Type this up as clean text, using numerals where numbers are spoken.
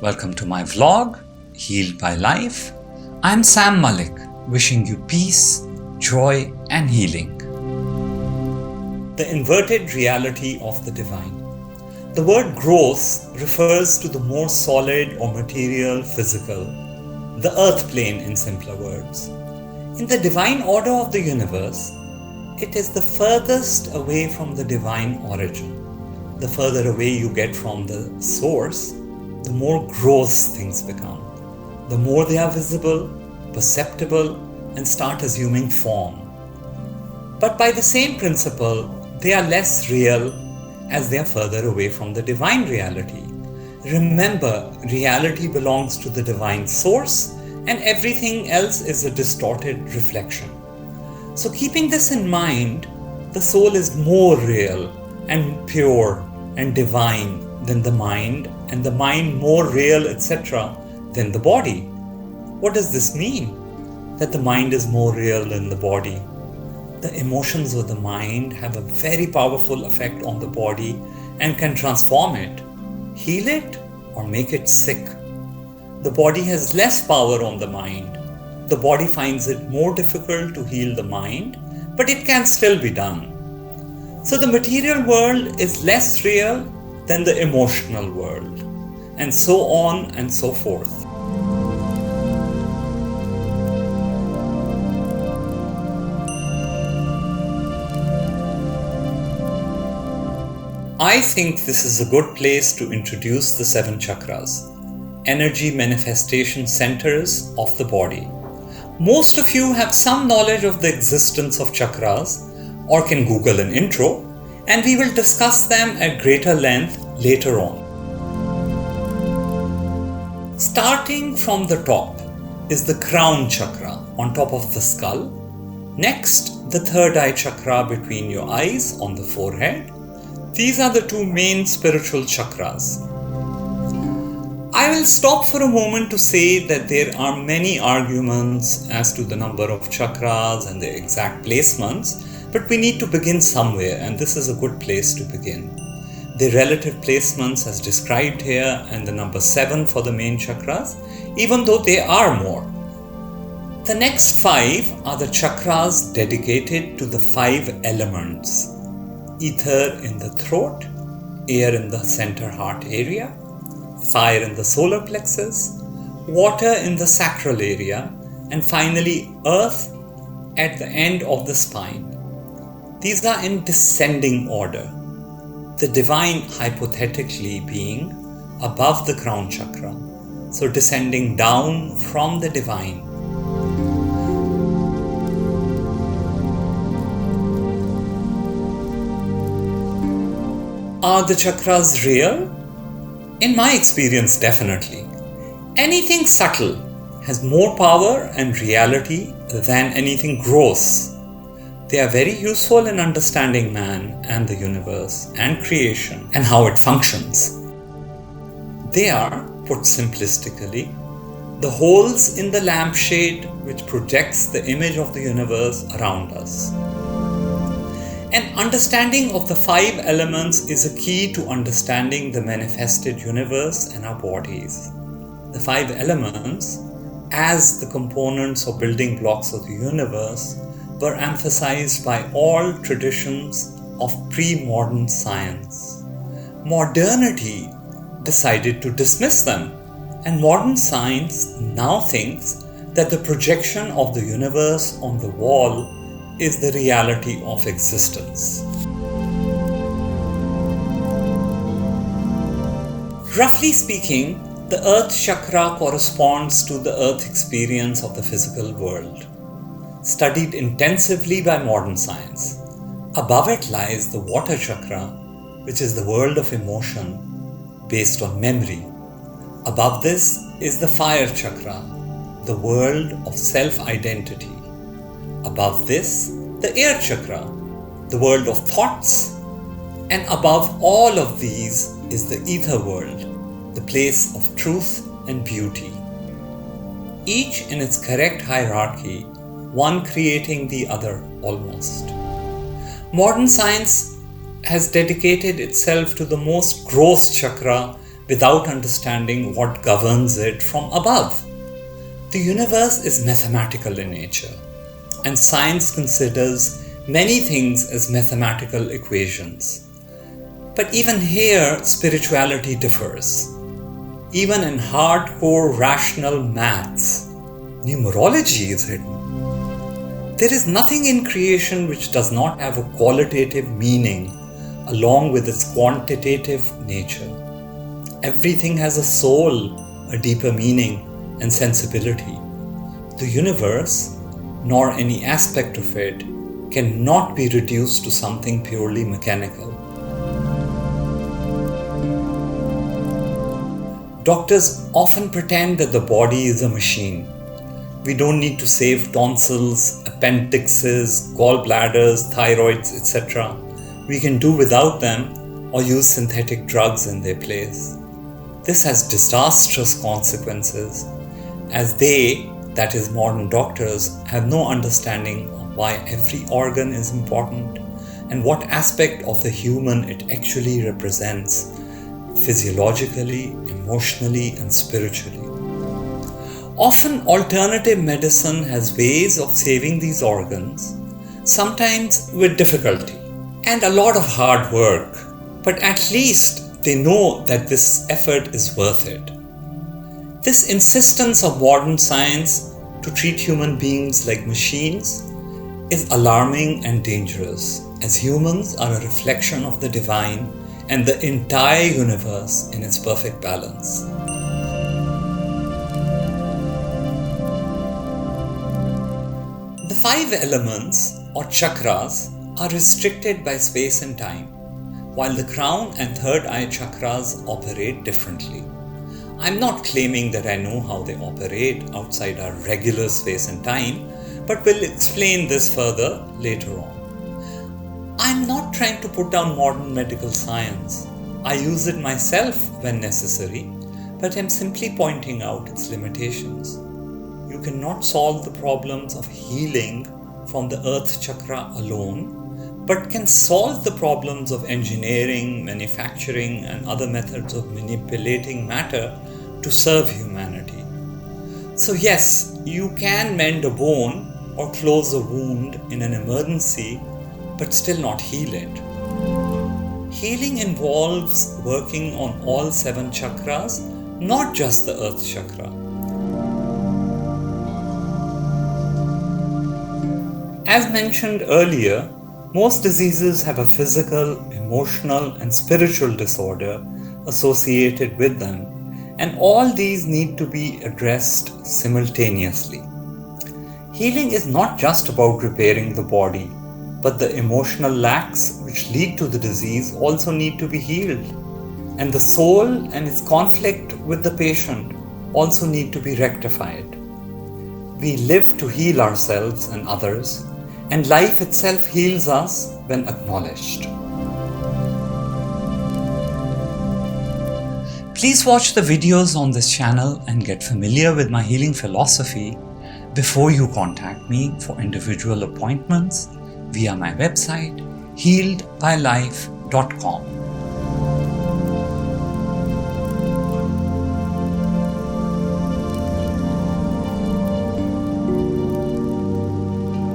Welcome to my vlog, Healed by Life. I'm Sam Malik, wishing you peace, joy, and healing. The inverted reality of the divine. The word growth refers to the more solid or material, physical, the earth plane in simpler words. In the divine order of the universe, it is the furthest away from the divine origin. The further away you get from the source, the more gross things become. The more they are visible, perceptible, and start assuming form. But by the same principle, they are less real as they are further away from the divine reality. Remember, reality belongs to the divine source, and everything else is a distorted reflection. So keeping this in mind, the soul is more real and pure and divine than the mind, and the mind more real, etc., than the body. What does this mean? That the mind is more real than the body. The emotions of the mind have a very powerful effect on the body and can transform it, heal it, or make it sick. The body has less power on the mind. The body finds it more difficult to heal the mind, but it can still be done. So the material world is less real than the emotional world, and so on and so forth. I think this is a good place to introduce the 7 chakras, energy manifestation centers of the body. Most of you have some knowledge of the existence of chakras or can Google an intro, and we will discuss them at greater length later on. Starting from the top is the crown chakra on top of the skull. Next, the third eye chakra between your eyes on the forehead. These are the 2 main spiritual chakras. I will stop for a moment to say that there are many arguments as to the number of chakras and their exact placements, but we need to begin somewhere, and this is a good place to begin. The relative placements as described here, and the number 7 for the main chakras, even though there are more. The next 5 are the chakras dedicated to the 5 elements. Ether in the throat, air in the center heart area, fire in the solar plexus, water in the sacral area, and finally earth at the end of the spine. These are in descending order, the divine hypothetically being above the crown chakra, so descending down from the divine. Are the chakras real? In my experience, definitely. Anything subtle has more power and reality than anything gross. They are very useful in understanding man and the universe and creation and how it functions. They are, put simplistically, the holes in the lampshade which projects the image of the universe around us. An understanding of the 5 elements is a key to understanding the manifested universe and our bodies. The 5 elements, as the components or building blocks of the universe, were emphasized by all traditions of pre-modern science. Modernity decided to dismiss them, and modern science now thinks that the projection of the universe on the wall is the reality of existence. Roughly speaking, the earth chakra corresponds to the earth experience of the physical world, studied intensively by modern science. Above it lies the water chakra, which is the world of emotion based on memory. Above this is the fire chakra, the world of self-identity. Above this, the air chakra, the world of thoughts. And above all of these is the ether world, the place of truth and beauty. Each in its correct hierarchy, one creating the other almost. Modern science has dedicated itself to the most gross chakra, without understanding what governs it from above. The universe is mathematical in nature, and science considers many things as mathematical equations. But even here, spirituality differs. Even in hardcore rational maths, numerology is hidden. There is nothing in creation which does not have a qualitative meaning along with its quantitative nature. Everything has a soul, a deeper meaning and sensibility. The universe, nor any aspect of it, cannot be reduced to something purely mechanical. Doctors often pretend that the body is a machine. We don't need to save tonsils, appendixes, gallbladders, thyroids, etc. We can do without them or use synthetic drugs in their place. This has disastrous consequences, as they, that is modern doctors, have no understanding of why every organ is important and what aspect of the human it actually represents, physiologically, emotionally, and spiritually. Often alternative medicine has ways of saving these organs, sometimes with difficulty and a lot of hard work, but at least they know that this effort is worth it. This insistence of modern science to treat human beings like machines is alarming and dangerous, as humans are a reflection of the divine and the entire universe in its perfect balance. The 5 elements, or chakras, are restricted by space and time, while the crown and third eye chakras operate differently. I'm not claiming that I know how they operate outside our regular space and time, but will explain this further later on. I'm not trying to put down modern medical science. I use it myself when necessary, but I'm simply pointing out its limitations. You cannot solve the problems of healing from the earth chakra alone, but can solve the problems of engineering, manufacturing, and other methods of manipulating matter to serve humanity. So yes, you can mend a bone or close a wound in an emergency, but still not heal it. Healing involves working on all 7 chakras, not just the earth chakra. As mentioned earlier, most diseases have a physical, emotional, and spiritual disorder associated with them, and all these need to be addressed simultaneously. Healing is not just about repairing the body, but the emotional lacks which lead to the disease also need to be healed, and the soul and its conflict with the patient also need to be rectified. We live to heal ourselves and others, and life itself heals us when acknowledged. Please watch the videos on this channel and get familiar with my healing philosophy before you contact me for individual appointments via my website healedbylife.com.